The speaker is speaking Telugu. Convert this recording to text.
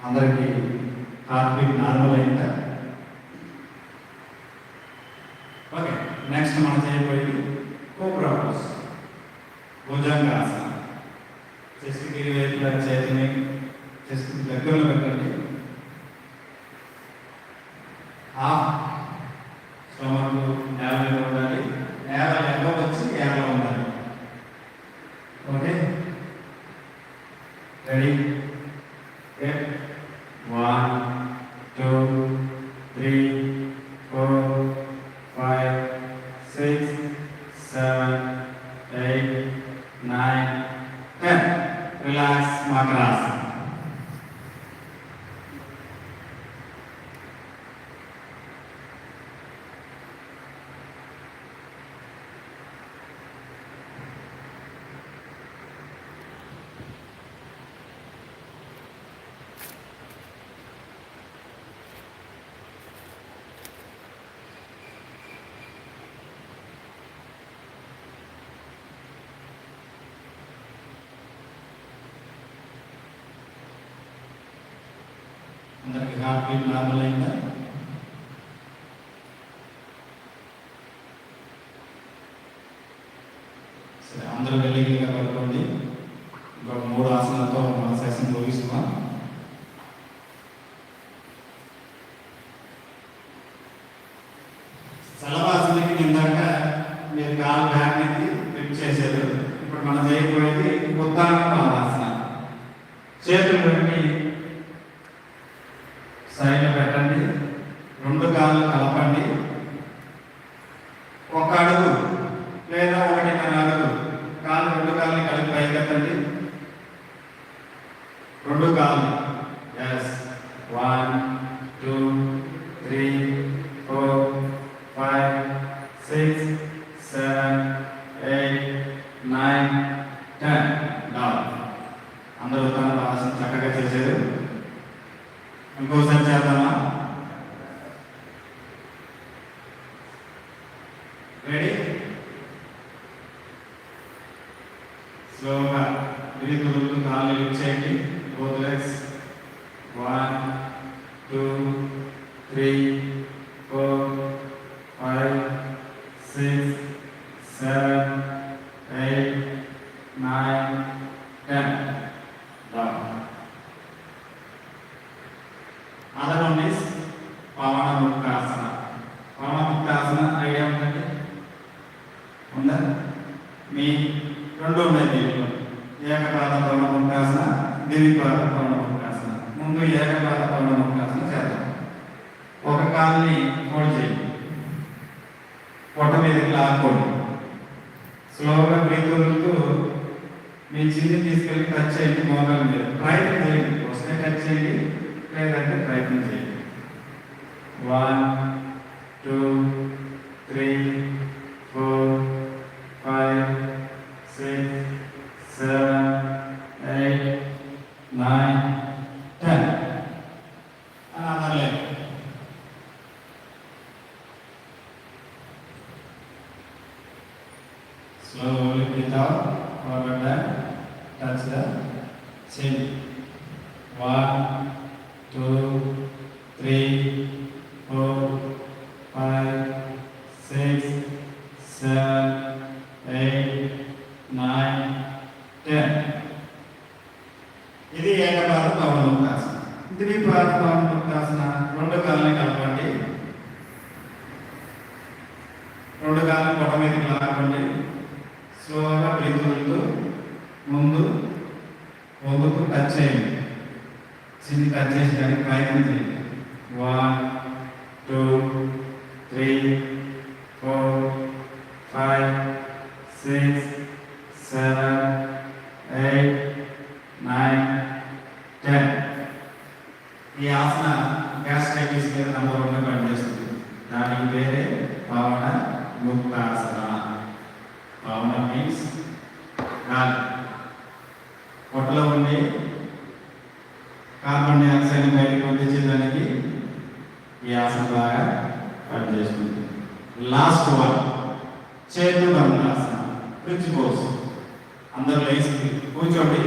అందరికీ హార్ట్ బీట్ నార్మల్ అయిందా? ఓకే, నెక్స్ట్ మనం చేయబోయేది కోబ్రా పోజ్, భుజంగాసన. చెస్ట్కి ఇరువైపులా చేతిని చెస్ట్ దగ్గరలో పెట్టండి. స్టమక్ నేల మీద ఉండాలి, నేల ఎంతో వచ్చి నేల ఉండాలి. Okay, ready? 1 2 3 4 5 6 7 8 9 10. రిలాక్స్ మకరాసన. అందరికి హార్ట్ బీట్ నార్మల్ అయిందా? సరే, అందరూ వెళ్ళిగా పడుకోండి. ఇంకొక 3 ఆసనాలతో మన సెషన్ ముగిస్తున్నాం. శలభాసనకి ఇందాక మీరు కాలు బ్యాక్ నుంచి లిఫ్ట్ చేశారు. ఇప్పుడు మనం చేయబోయేది ఉత్తానపాదాసన. చేతులు పెట్టి సైడ్ పెట్టండి, 2 కాళ్ళు కలపండి. 1 అడుగు లేదా 1.5 అడుగు కాళ్ళు 2 కాళ్ళని కలిపి పైకెత్తండి. 2 కాళ్ళు. ఎస్. 1 2 3 4 5 6 7 8 9 10. అందరూ తన ఆసన చక్కగా చేశారు. ఇంకోసారి చేద్దామా? రెడీ? స్లోగా బ్రీత్ వదులుతూ కాళ్ళు లిఫ్ట్ చేయండి. Both legs. 1 2 3 4 5 6 7 8 9 10. Other one is Pavana Muktasana. Pavana Muktasana idea ఉందండి? ఉందా? మీ 2 ఉన్నాయి దీంట్లో. ఏకపాద పవన ముక్తాసన, ద్విపాద పవన ముక్తాసన. ముందు ఏకపాద పవన ముక్తాసన చేద్దాం. 1 కాలుని ఫోల్డ్ చేయండి, పొట్ట మీదకి లాక్కోండి. స్లోగా బ్రీత్ వదులుతూ మీ చిన్ని తీసుకెళ్ళి టచ్ చేయండి మోకాల మీద. ప్రయత్నం చేయండి, వస్తే టచ్ చేయండి, లేదంటే ప్రయత్నం చేయండి. 1 2 3 4 5 6 7 8 9 10. Another leg. Slowly breathe out, forward back, touch the chin. 1 2 3 4 5 6 7 8 9 10. ఇది ఏకపాద పవన ముక్తాసన. ద్విపాద పవన ముక్తాసన. 2 కాళ్ళని కలపండి, 2 కాళ్ళని పొట్ట మీదకి లాగండి. స్లోగా బ్రీత్ వదులుతూ ముందు వంగుతూ టచ్ చేయండి. చిన్ని టచ్ చేసేదానికి ప్రయత్నం చేయండి. 1 2 3 4 5 6 7 8 9 10. ఈ ఆసన గ్యాస్ట్రైటిస్ మీద నంబర్ 1 పనిచేస్తుంది. దానికి పేరే పవన ముక్తాసన. పవన మీన్స్ గాలి. పొట్టలో ఉండి కార్బన్ డైఆక్సైడ్ బయటకు పంపించేదానికి ఈ ఆసన బాగా పనిచేస్తుంది. లాస్ట్ 1 చేతుబంధాసన, బ్రిడ్జ్ పోజ్. అందరూ లేచి కూర్చోండి.